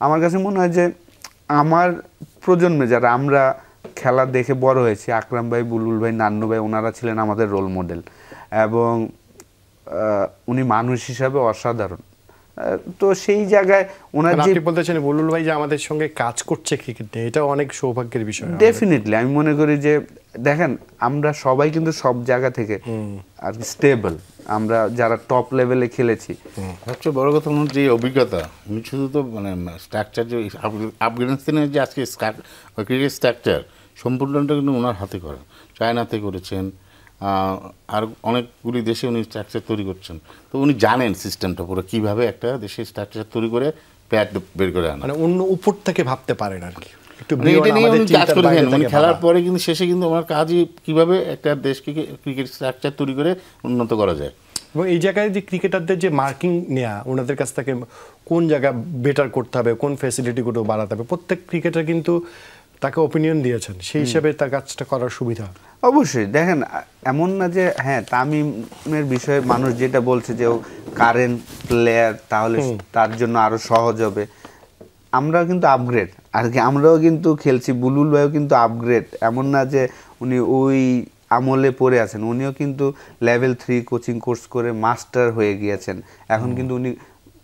আমার কাছে মনে হয় যে আমার প্রজন্মে যারা আমরা খেলা দেখে বড় হয়েছি, আকরাম ভাই, বুলবুল ভাই, নান্নু ভাই, ওনারা ছিলেন আমাদের রোল মডেল এবং উনি মানুষ হিসাবে অসাধারণ। তো সেই জায়গায় ওনার যে আপনি বলতে চান বুলবুল ভাই যে আমাদের সঙ্গে কাজ করছে ক্রিকেট নিয়ে, এটা অনেক সৌভাগ্যের বিষয়। ডেফিনেটলি আমি মনে করি যে দেখেন আমরা সবাই কিন্তু সব জায়গা থেকে আর স্টেবল, আমরা যারা টপ লেভেলে খেলেছি। সবচেয়ে বড় কথা হচ্ছে যে অভিজ্ঞতা, উনি শুধু তো মানে স্ট্রাকচার যে আফগানিস্তানের যে আজকে ক্রিকেট স্ট্রাকচার সম্পূর্ণটা কিন্তু ওনার হাতে করা। চায়নাতে করেছেন, আর অনেকগুলি দেশে উনি স্ট্রাকচার তৈরি করছেন। তো উনি জানেন সিস্টেমটা পুরো কীভাবে একটা দেশের স্ট্রাকচার তৈরি করে প্যাড বের করে আনা, মানে অন্য উপর থেকে ভাবতে পারেন আর কি। এটা নিয়ে উনি কাজ করেছেন। মানে খেলার পরে কিন্তু শেষে কিন্তু ওনার কাজই কীভাবে একটা দেশকে ক্রিকেট স্ট্রাকচার তৈরি করে উন্নত করা যায়। এবং এই জায়গায় যে ক্রিকেটারদের যে মার্কিং নেওয়া, ওনাদের কাছ থেকে কোন জায়গা বেটার করতে হবে, কোন ফ্যাসিলিটিগুলো বাড়াতে হবে, প্রত্যেক ক্রিকেটার কিন্তু তাকে ওপিনিয়ন দিয়েছেন, সেই হিসাবে তার কাজটা করার সুবিধা। অবশ্যই দেখেন এমন না যে হ্যাঁ তামিমের বিষয়ে মানুষ যেটা বলছে যে ও কারেন্ট প্লেয়ার, তাহলে তার জন্য আরো সহজ হবে। আমরাও কিন্তু আপগ্রেড আর কি, আমরাও কিন্তু খেলছি, বুলবুল ভাইও কিন্তু আপগ্রেড। এমন না যে উনি ওই আমলে পড়ে আছেন, উনিও কিন্তু লেভেল 3 কোচিং কোর্স করে মাস্টার হয়ে গিয়েছেন। এখন কিন্তু উনি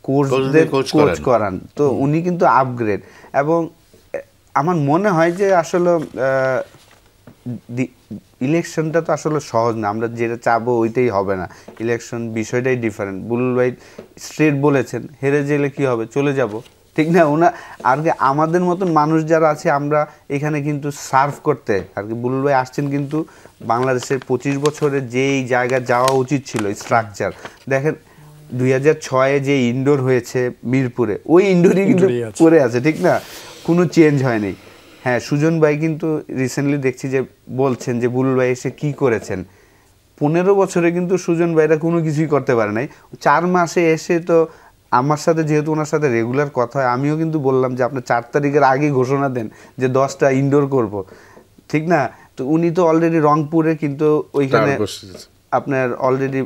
কোচ করান, তো উনি কিন্তু আপগ্রেড। এবং আমার মনে হয় যে আসলে ইলেকশনটা তো আসলে সহজ না, আমরা যেটা চাবো ওইটাই হবে না। ইলেকশন বিষয়টাই ডিফারেন্ট। বুলবুল ভাই স্ট্রেট বলেছেন, হেরে গেলে কি হবে, চলে যাব, ঠিক না? আর কি আমাদের মতন মানুষ যারা আছে আমরা এখানে কিন্তু সার্ভ করতে আর কি। বুলবুল ভাই আসছেন কিন্তু বাংলাদেশের 25 বছরে যেই জায়গায় যাওয়া উচিত ছিল স্ট্রাকচার, দেখেন 2006-এ যে ইনডোর হয়েছে মিরপুরে, ওই ইনডোরই কিন্তু পড়ে আছে, ঠিক না? কোনো চেঞ্জ হয়নি। হ্যাঁ, সুজন ভাই কিন্তু রিসেন্টলি দেখছি যে বলছেন যে বুলবুল ভাই এসে কি করেছেন। 15 বছরে কিন্তু সুজন ভাইরা কোনো কিছুই করতে পারে নাই। 4 মাসে এসে তো আমার সাথে, যেহেতু ওনার সাথে রেগুলার কথা হয়, আমিও কিন্তু বললাম যে আপনি 4 তারিখের আগে ঘোষণা দেন যে 10টা ইনডোর করব, ঠিক না? তো উনি তো অলরেডি রংপুরে কিন্তু ওইখানে আপনার অলরেডি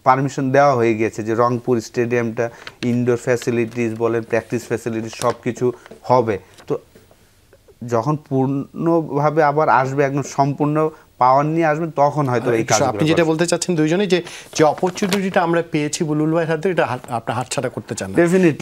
পারমিশন দেওয়া হয়ে গেছে যে রংপুর স্টেডিয়ামটা ইনডোর ফ্যাসিলিটিস বলেন, প্র্যাকটিস ফ্যাসিলিটিস সব কিছু হবে। তো যখন পূর্ণভাবে আবার আসবে, একদম সম্পূর্ণ পাওয়ার নিয়ে আসবেন, তখন হয়তো এই কাজ। আপনি যেটা বলতে চাচ্ছেন দুইজনেই যে অপরচুনিটিটা আমরা পেয়েছি বুলবুল ভাইয়ের হাতে, এটা আপনার হাতছাড়া করতে চান না। ডেফিনেটলি।